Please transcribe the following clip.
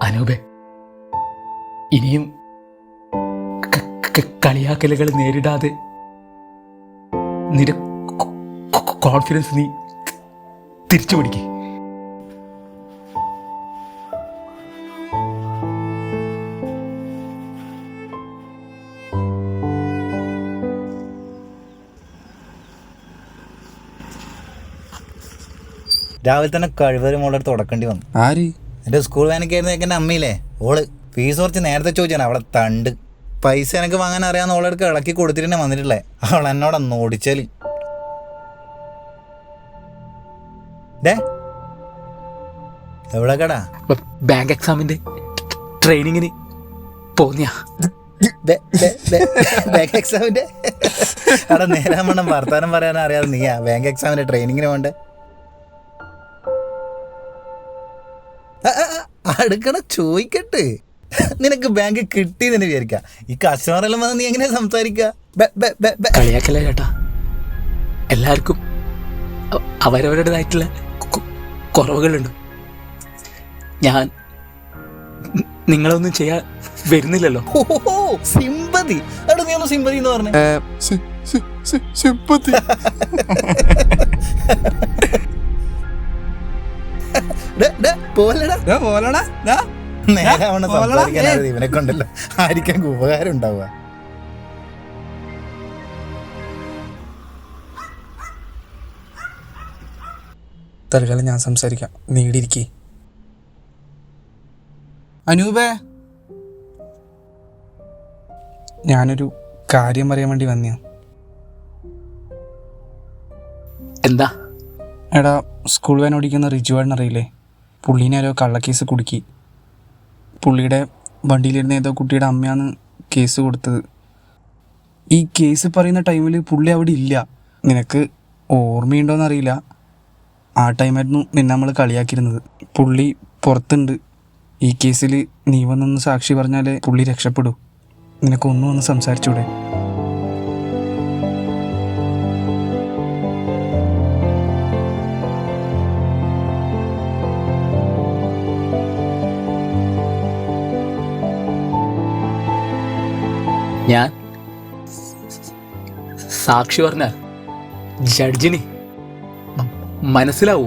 അനൂപെ, ഇനിയും കളിയാക്കലുകൾ നേരിടാതെ നിന്റെ കോൺഫിഡൻസ് നീ തിരിച്ചു പിടിക്കേ. രാവിലെ തന്നെ കഴിവര് മോളെ തുടക്കേണ്ടി വന്നു. ആര്? എൻ്റെ സ്കൂൾ വാനിക്കായിരുന്നു എൻ്റെ അമ്മയില്ലേ, ഓള് ഫീസ് കുറച്ച് നേരത്തെ ചോദിച്ചാണ്. അവളെ തണ്ട് പൈസ എനിക്ക് വാങ്ങാൻ അറിയാവുന്ന ഓളെടുക്ക് ഇളക്കി കൊടുത്തിട്ട് തന്നെ വന്നിട്ടില്ലേ. അവൾ എന്നോടൊന്ന് ഓടിച്ചാല് എവിടെ കടാ ബാങ്ക് എക്സാമിന്റെ ട്രെയിനിങ്ങിന് പോന്നിയാ. ബാങ്ക് എക്സാമിന്റെ അവിടെ നേരാമണ്ണം വർത്താനം പറയാൻ അറിയാതെ നീയാ ബാങ്ക് എക്സാമിന്റെ ട്രെയിനിങ്ങിന് വേണ്ടേ? അടുക്കണ ചോദിക്കട്ടെ, നിനക്ക് ബാങ്ക് കിട്ടിയെന്ന് വിചാരിക്കാം. ഈ കസ്റ്റമറെല്ലാം വന്ന് നീ എങ്ങനെയാ സംസാരിക്കുക? കളിയാക്കല്ലേ ചേട്ടാ, എല്ലാവർക്കും അവരവരുടേതായിട്ടുള്ള കുറവുകളുണ്ട്. ഞാൻ നിങ്ങളൊന്നും ചെയ്യാൻ വരുന്നില്ലല്ലോ. സിമ്പതി, അവിടെ നീ ഒന്ന് സിമ്പതി എന്ന് പറഞ്ഞേ. സിമ്പതി ഇവനെ കൊണ്ടല്ലോ ആയിരിക്കും ഉപകാരം ഉണ്ടാവുക. തൽക്കാലം ഞാൻ സംസാരിക്കാം, നീടിയിരിക്കേ. അനൂപേ, ഞാനൊരു കാര്യം പറയാൻ വേണ്ടി വന്നിയാ. എന്താ? എടാ, സ്കൂൾ വാൻ ഓടിക്കുന്ന റിജുവാൻ അറിയില്ലേ? പുള്ളീനെ ആരോ കള്ളക്കേസ് കുടുക്കി. പുള്ളിയുടെ വണ്ടിയിലിരുന്ന ഏതോ കുട്ടിയുടെ അമ്മയാണ് കേസ് കൊടുത്തത്. ഈ കേസ് പറയുന്ന ടൈമിൽ പുള്ളി അവിടെ ഇല്ല. നിനക്ക് ഓർമ്മയുണ്ടോയെന്നറിയില്ല, ആ ടൈമായിരുന്നു നിന്നെ നമ്മൾ കളിയാക്കിയിരുന്നത്. പുള്ളി പുറത്തുണ്ട്. ഈ കേസിൽ നീ വന്നൊന്ന് സാക്ഷി പറഞ്ഞാൽ പുള്ളി രക്ഷപ്പെടൂ. നിനക്കൊന്നും ഒന്ന് സംസാരിച്ചൂടെ? ഞാൻ സാക്ഷി പറഞ്ഞാൽ ജഡ്ജിന് മനസ്സിലാവൂ?